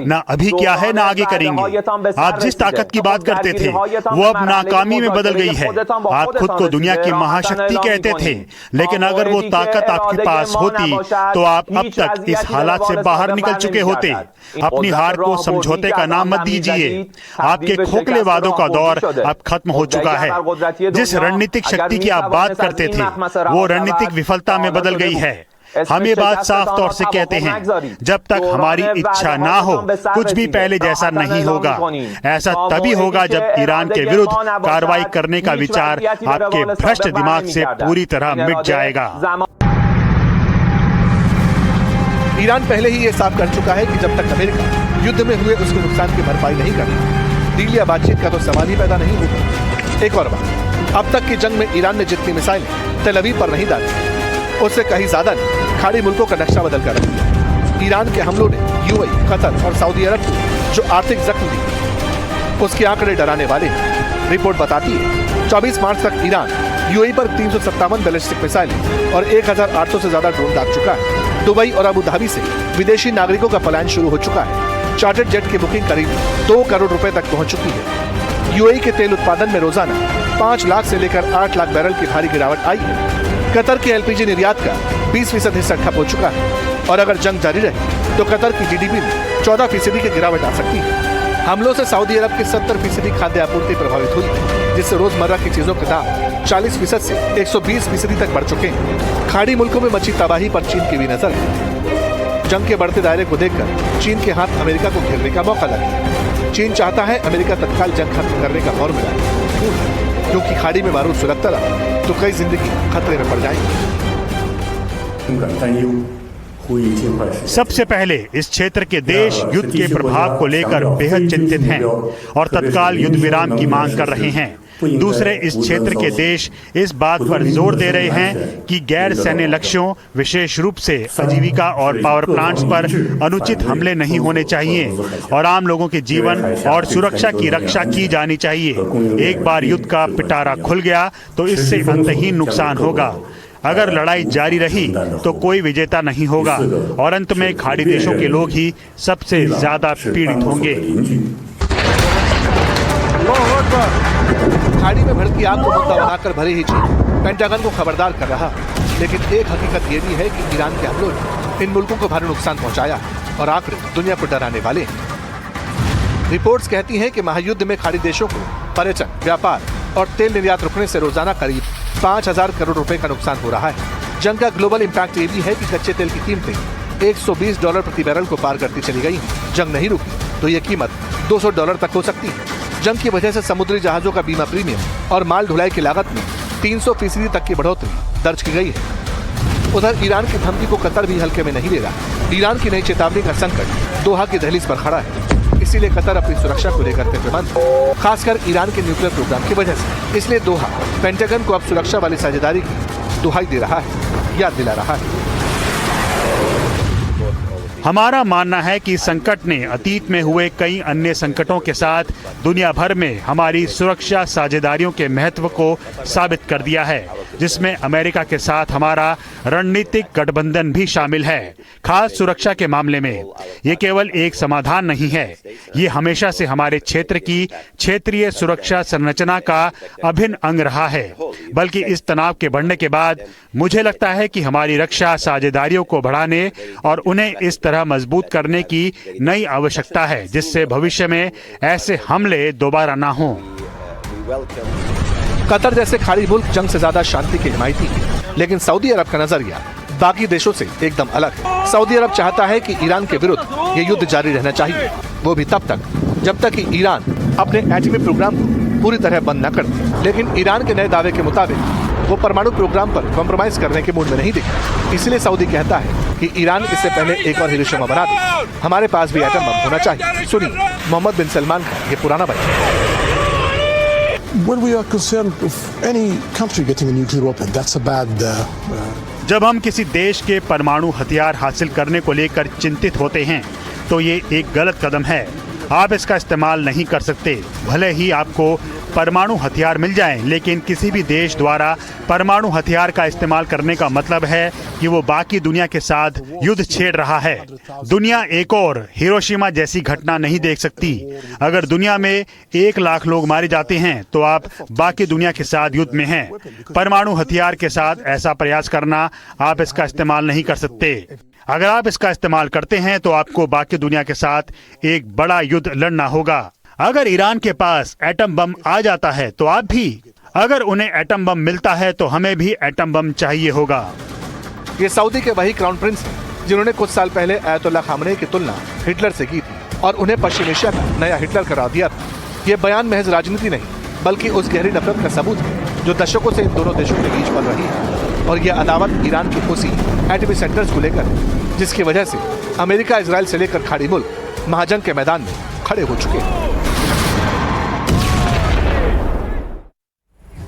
ना अभी क्या है ना आगे करेंगे। आप जिस ताकत की बात करते थे वो अब नाकामी में बदल गई है। आप खुद को दुनिया की महाशक्ति कहते थे, लेकिन अगर वो ताकत आपके पास होती तो आप अब तक इस हालात से बाहर निकल चुके होते। अपनी हार को समझौते का नाम मत दीजिए। आपके खोखले वादों का दौर अब खत्म हो चुका है। जिस रणनीतिक शक्ति की आप बात करते थे वो रणनीतिक विफलता में बदल गई है। हम ये बात साफ तौर से कहते हैं, जब तक हमारी इच्छा ना हो कुछ भी पहले जैसा नहीं होगा। ऐसा तभी होगा जब ईरान के विरुद्ध कार्रवाई करने का विचार आपके भ्रष्ट दिमाग से पूरी तरह मिट जाएगा। ईरान पहले ही ये साफ कर चुका है कि जब तक अमेरिका युद्ध में हुए उसके नुकसान की भरपाई नहीं करता, डील या बातचीत का तो सवाल ही पैदा नहीं होगा। एक और बात, अब तक की जंग में ईरान ने जितनी मिसाइलें तेल अवीव पर नहीं डाली, उससे कहीं ज्यादा ने खाड़ी मुल्कों का नक्शा बदल कर रख दिया। ईरान के हमलों ने यूएई, कतर और सऊदी अरब को जो आर्थिक जख्म दी उसके आंकड़े डराने वाले हैं। रिपोर्ट बताती है 24 मार्च तक ईरान यूएई पर 357 बैलिस्टिक मिसाइलें और 1800 से ज्यादा ड्रोन दाग चुका है। दुबई और अबू धाबी से विदेशी नागरिकों का पलायन शुरू हो चुका है। चार्टर्ड जेट की बुकिंग करीब 2 करोड़ रुपए तक पहुंच चुकी है। यूएई के तेल उत्पादन में रोजाना 5 लाख से लेकर 8 लाख बैरल की भारी गिरावट आई है। कतर के एलपीजी निर्यात का 20% हिस्सा ठप हो चुका है और अगर जंग जारी रहे तो कतर की जीडीपी में 14% की गिरावट आ सकती है। हमलों से सऊदी अरब की 70% खाद्य आपूर्ति प्रभावित हुई है, जिससे रोजमर्रा की चीजों के दाम 40% से 120% तक बढ़ चुके हैं। खाड़ी मुल्कों में मची तबाही पर चीन की भी नजर है। जंग के बढ़ते दायरे को देखकर चीन के हाथ अमेरिका को घेरने का मौका लगा। चीन चाहता है अमेरिका तत्काल जंग खत्म करने का मौका मिला, क्योंकि खाड़ी में बारूद सुलगता रहा तो कई जिंदगी खतरे में पड़ जाएंगी। सबसे पहले इस क्षेत्र के देश युद्ध के प्रभाव को लेकर बेहद चिंतित हैं और तत्काल युद्ध विराम की मांग कर रहे हैं। दूसरे, इस क्षेत्र के देश इस बात पर जोर दे रहे हैं कि गैर सैन्य लक्ष्यों, विशेष रूप से आजीविका और पावर प्लांट्स पर अनुचित हमले नहीं होने चाहिए और आम लोगों के जीवन और सुरक्षा की रक्षा की जानी चाहिए। एक बार युद्ध का पिटारा खुल गया तो इससे अंतहीन नुकसान होगा। अगर लड़ाई जारी रही तो कोई विजेता नहीं होगा और अंत में खाड़ी देशों के लोग ही सबसे ज्यादा पीड़ित होंगे। खाड़ी में भड़की आग को मुद्दा बनाकर भले ही चीन पेंटागन को खबरदार कर रहा, लेकिन एक हकीकत ये भी है कि ईरान के हमलों ने इन मुल्कों को भारी नुकसान पहुंचाया और आंकड़े दुनिया को डराने वाले हैं। रिपोर्ट्स कहती हैं कि महायुद्ध में खाड़ी देशों को पर्यटन, व्यापार और तेल निर्यात रुकने से रोजाना करीब 5,000 करोड़ रुपए का नुकसान हो रहा है। जंग का ग्लोबल इम्पैक्ट ये भी है कि कच्चे तेल की कीमतें $120 प्रति बैरल को पार करती चली गई हैं। जंग नहीं रुकी तो ये कीमत $200 तक हो सकती है। जंग की वजह से समुद्री जहाजों का बीमा प्रीमियम और माल ढुलाई की लागत में 300% तक की बढ़ोतरी दर्ज की गई है। उधर ईरान की धमकी को कतर भी हल्के में नहीं ले रहा। ईरान की नई चेतावनी का संकट दोहा की दहलीज पर खड़ा है। इसीलिए कतर अपनी सुरक्षा को लेकर फिक्रमंद है, खासकर ईरान के न्यूक्लियर प्रोग्राम की वजह से। इसलिए दोहा पेंटागन को अब सुरक्षा वाली साझेदारी की दुहाई दे रहा है, याद दिला रहा है। हमारा मानना है कि संकट ने अतीत में हुए कई अन्य संकटों के साथ दुनिया भर में हमारी सुरक्षा साझेदारियों के महत्व को साबित कर दिया है, जिसमें अमेरिका के साथ हमारा रणनीतिक गठबंधन भी शामिल है। खास सुरक्षा के मामले में ये केवल एक समाधान नहीं है, ये हमेशा से हमारे क्षेत्र की क्षेत्रीय सुरक्षा संरचना का अभिन्न अंग रहा है। बल्कि इस तनाव के बढ़ने के बाद मुझे लगता है कि हमारी रक्षा साझेदारियों को बढ़ाने और उन्हें इस तरह मजबूत करने की नई आवश्यकता है, जिससे भविष्य में ऐसे हमले दोबारा ना हों। कतर जैसे खाड़ी मुल्क जंग से ज्यादा शांति के हिमायती है, लेकिन सऊदी अरब का नजरिया बाकी देशों से एकदम अलग है। सऊदी अरब चाहता है कि ईरान के विरुद्ध ये युद्ध जारी रहना चाहिए, वो भी तब तक जब तक कि ईरान अपने एटमी प्रोग्राम को पूरी तरह बंद न कर दे। लेकिन ईरान के नए दावे के मुताबिक वो परमाणु प्रोग्राम पर कॉम्प्रोमाइज करने के मूड में नहीं दिखे। इसलिए सऊदी कहता है कि ईरान इससे पहले एक और हिरोशिमा बना दे। हमारे पास भी एटम बम होना चाहिए। सुनिए मोहम्मद बिन सलमान का ये पुराना बयान। When we are concerned of any country getting a nuclear weapon, that's a bad. जब हम किसी देश के परमाणु हथियार हासिल करने को लेकर चिंतित होते हैं, तो ये एक गलत कदम है। आप इसका इस्तेमाल नहीं कर सकते। भले ही आपको परमाणु हथियार मिल जाएं, लेकिन किसी भी देश द्वारा परमाणु हथियार का इस्तेमाल करने का मतलब है कि वो बाकी दुनिया के साथ युद्ध छेड़ रहा है। दुनिया एक और हिरोशिमा जैसी घटना नहीं देख सकती। अगर दुनिया में 1 लाख लोग मारे जाते हैं, तो आप बाकी दुनिया के साथ युद्ध में हैं। परमाणु हथियार के साथ ऐसा प्रयास करना, आप इसका इस्तेमाल नहीं कर सकते। अगर आप इसका इस्तेमाल करते हैं, तो आपको बाकी दुनिया के साथ एक बड़ा युद्ध लड़ना होगा। अगर ईरान के पास एटम बम आ जाता है, तो आप भी। अगर उन्हें एटम बम मिलता है, तो हमें भी एटम बम चाहिए होगा। ये सऊदी के वही क्राउन प्रिंस हैं जिन्होंने कुछ साल पहले आयतुल्लाह खामनेई की तुलना हिटलर से की थी और उन्हें पश्चिम एशिया का नया हिटलर करार दिया था। ये बयान महज राजनीति नहीं, बल्कि उस गहरी नफरत का सबूत है जो दशकों से इन दोनों देशों के बीच पल रही है। और ये अदावत ईरान के उसी एटमी सेंटर्स को लेकर है, जिसकी वजह से अमेरिका, इजराइल से लेकर खाड़ी मुल्क महाजंग के मैदान में खड़े हो चुके हैं।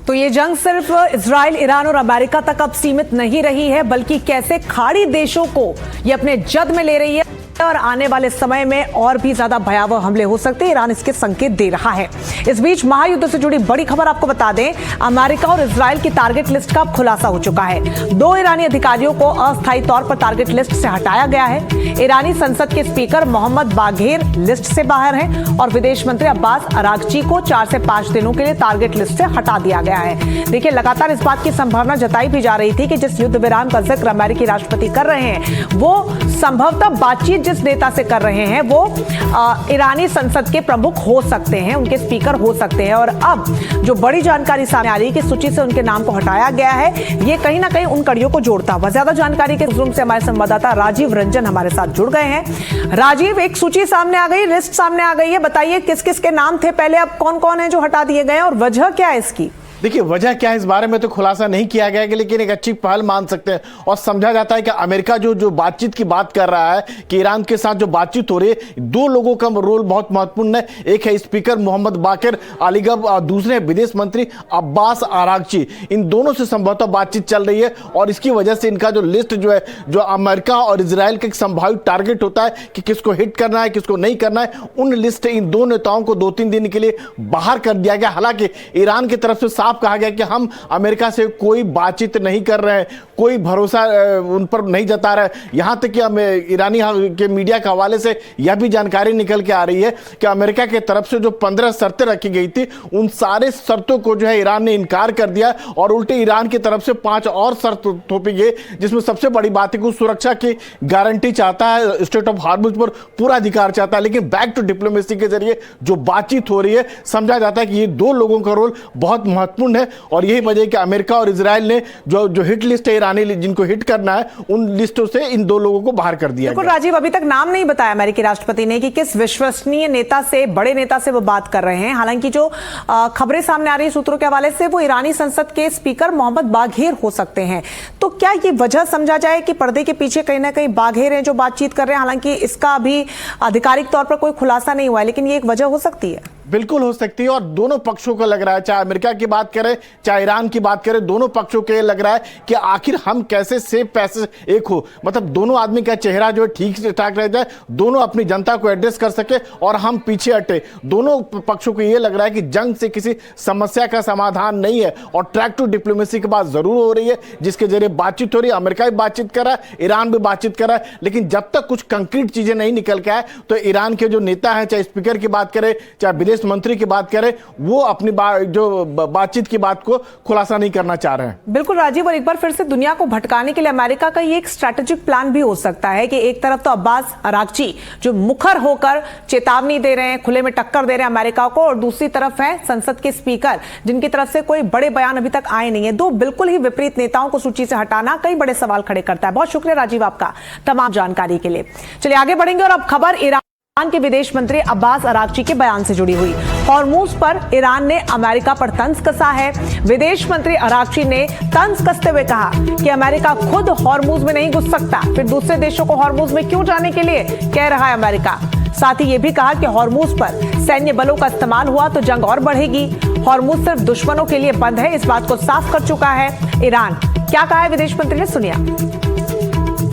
तो ये जंग सिर्फ इजराइल, ईरान और अमेरिका तक अब सीमित नहीं रही है, बल्कि कैसे खाड़ी देशों को ये अपने जद में ले रही है और आने वाले समय में और भी ज्यादा भयावह हमले हो सकते हैं। ईरान इसके संकेत दे रहा है। इस बीच महायुद्ध से जुड़ी बड़ी खबर आपको बता दें, अमेरिका और इजराइल की टारगेट लिस्ट का खुलासा हो चुका है। 2 ईरानी अधिकारियों को अस्थायी तौर पर टारगेट लिस्ट से हटाया गया है। ईरानी संसद के स्पीकर मोहम्मद बाघेर लिस्ट से बाहर हैं और विदेश मंत्री अब्बास अरागची को 4 से 5 दिनों के लिए टारगेट लिस्ट से हटा दिया गया है। देखिए, लगातार इस बात की संभावना जताई भी जा रही थी कि जिस युद्ध विराम का जिक्र अमेरिकी राष्ट्रपति कर रहे हैं, वो संभवतः बातचीत जिस नेता से कर रहे हैं वो ईरानी संसद के प्रमुख हो सकते हैं, उनके स्पीकर हो सकते हैं। और अब जो बड़ी जानकारी सामने आ रही है कि सूची से उनके नाम को हटाया गया है, ये कहीं ना कहीं उन कड़ियों को जोड़ता हुआ। ज्यादा जानकारी के रूम से हमारे संवाददाता राजीव रंजन हमारे साथ जुड़ गए हैं। राजीव, एक सूची सामने आ गई, लिस्ट सामने आ गई है, बताइए किस किस के नाम थे पहले, अब कौन कौन है जो हटा दिए गए और वजह क्या है इसकी? देखिए, वजह क्या है इस बारे में तो खुलासा नहीं किया गया है, लेकिन एक अच्छी पहल मान सकते हैं। और समझा जाता है कि अमेरिका जो बातचीत की बात कर रहा है कि ईरान के साथ जो बातचीत हो रही है, 2 लोगों का रोल बहुत महत्वपूर्ण है। एक है स्पीकर मोहम्मद बाकिर अलीगब और दूसरे विदेश मंत्री अब्बास आरागची। इन दोनों से संभवतः बातचीत चल रही है और इसकी वजह से इनका जो लिस्ट जो है, जो अमेरिका और इजराइल का एक संभावित टारगेट होता है कि किसको हिट करना है, किसको नहीं करना है, उन लिस्ट इन 2 नेताओं को 2-3 दिन के लिए बाहर कर दिया गया। हालांकि ईरान की तरफ से साफ कहा गया कि हम अमेरिका से कोई बातचीत नहीं कर रहे हैं, कोई भरोसा उन पर नहीं जता रहे। यहां तक कि ईरानी के मीडिया के हवाले से यह भी जानकारी निकल के आ रही है कि अमेरिका की तरफ से जो 15 शर्तें रखी गई थी, उन सारे शर्तों को जो है ईरान ने इनकार कर दिया और उल्टे ईरान की तरफ से 5 और शर्त थोपी गई, जिसमें सबसे बड़ी बात है कि सुरक्षा की गारंटी चाहता है, स्टेट ऑफ हार्मुज पर पूरा अधिकार चाहता है। लेकिन बैक टू डिप्लोमेसी के जरिए जो बातचीत हो रही है, समझा जाता है कि ये दो लोगों का रोल बहुत महत्वपूर्ण है और यही वजह है कि अमेरिका और इजराइल ने जो हिट लिस्ट है ईरानी जिनको हिट करना है, उन लिस्टों से इन दो लोगों को बाहर कर दिया गया। राजीव, अभी तक नाम नहीं बताया अमेरिकी राष्ट्रपति ने कि किस विश्वसनीय नेता से, बड़े नेता से वो बात कर रहे हैं। हालांकि जो खबरें सामने आ रही सूत्रों के हवाले से वो ईरानी संसद के स्पीकर मोहम्मद बाघेर हो सकते हैं। तो क्या ये वजह समझा जाए कि पर्दे के पीछे कहीं ना कहीं बाघेर हैं जो बातचीत कर रहे हैं? हालांकि इसका अभी आधिकारिक तौर पर कोई खुलासा नहीं हुआ है, लेकिन ये एक वजह हो सकती है। बिल्कुल हो सकती है और दोनों पक्षों को लग रहा है, चाहे अमेरिका की बात करें चाहे ईरान की बात करें, दोनों पक्षों के लग रहा है कि आखिर हम कैसे सेफ पैसे एक हो, मतलब दोनों आदमी का चेहरा जो है ठीक ठाक रह जाए, दोनों अपनी जनता को एड्रेस कर सके और हम पीछे हटे। दोनों पक्षों को यह लग रहा है कि जंग से किसी समस्या का समाधान नहीं है और ट्रैक टू डिप्लोमेसी की बात जरूर हो रही है, जिसके जरिए बातचीत हो रही है। अमेरिका भी बातचीत कर रहा है, ईरान भी बातचीत कर रहा है, लेकिन जब तक कुछ कंक्रीट चीजें नहीं निकल के आए तो ईरान के जो नेता हैं, चाहे स्पीकर की बात करें चाहे विदेश मंत्री की बात करें, वो अपनी जो बातचीत की बात को खुलासा नहीं करना चाह रहे हैं। बिल्कुल राजीव, और एक बार फिर से दुनिया को भटकाने के लिए अमेरिका का ये एक स्ट्रैटेजिक प्लान भी हो सकता है कि एक तरफ तो अब्बास अरागची जो मुखर होकर चेतावनी दे रहे हैं, खुले में टक्कर दे रहे हैं अमेरिका को, और दूसरी तरफ है संसद के स्पीकर जिनकी तरफ से कोई बड़े बयान अभी तक आए नहीं है। दो बिल्कुल ही विपरीत नेताओं को सूची से हटाना कई बड़े सवाल खड़े करता है। बहुत शुक्रिया राजीव आपका तमाम जानकारी के लिए। चलिए आगे बढ़ेंगे और अब खबर ईरान के विदेश मंत्री अब्बास अरागची के बयान से जुड़ी हुई। हॉर्मूज पर ईरान ने अमेरिका पर तंज कसा है। विदेश मंत्री अरागची ने तंज कसते हुए कहा कि अमेरिका खुद हॉर्मूज में नहीं घुस सकता, फिर दूसरे देशों को हॉर्मूज में क्यों जाने के लिए कह रहा है अमेरिका। साथ ही यह भी कहा कि हॉर्मूज पर सैन्य बलों का इस्तेमाल हुआ तो जंग और बढ़ेगी। हॉर्मूज सिर्फ दुश्मनों के लिए बंद है, इस बात को साफ कर चुका है ईरान। क्या कहा है विदेश मंत्री ने, सुनिए।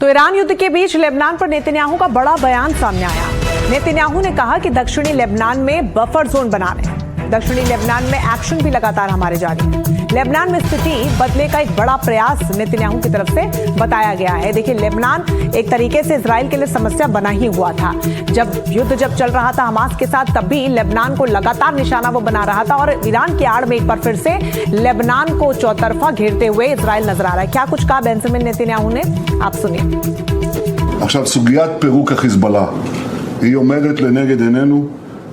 तो ईरान युद्ध के बीच लेबनान पर नेतन्याहू का बड़ा बयान सामने आया। नेतन्याहू ने कहा कि दक्षिणी लेबनान में बफर जोन बना रहे हैं। दक्षिणी लेबनान में एक्शन भी लगातार हमारे जारी है। लेबनान में स्थिति बदले का एक बड़ा प्रयास नेतन्याहू की तरफ से बताया गया है। देखिए, लेबनान एक तरीके से इजराइल के लिए समस्या बना ही हुआ था। युद्ध जब चल रहा था हमास के साथ, तब भी लेबनान को लगातार निशाना वो बना रहा था और ईरान की आड़ में एक बार फिर से लेबनान को चौतरफा घेरते हुए इजराइल नजर आ रहा है। क्या कुछ कहा बेंजामिन नेतन्याहू ने, आप सुनिए। עכשיו סוגיית פירוק החיזבאללה היא עומדת לנגד עינינו.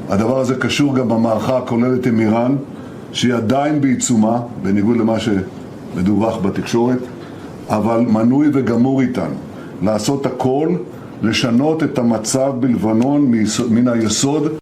הדבר הזה קשור גם במערכה הכוללת עם איראן שהיא עדיין בעיצומה בניגוד למה שמדווח בתקשורת, אבל מנוי וגמור איתנו לעשות הכל לשנות את המצב בלבנון מן היסוד.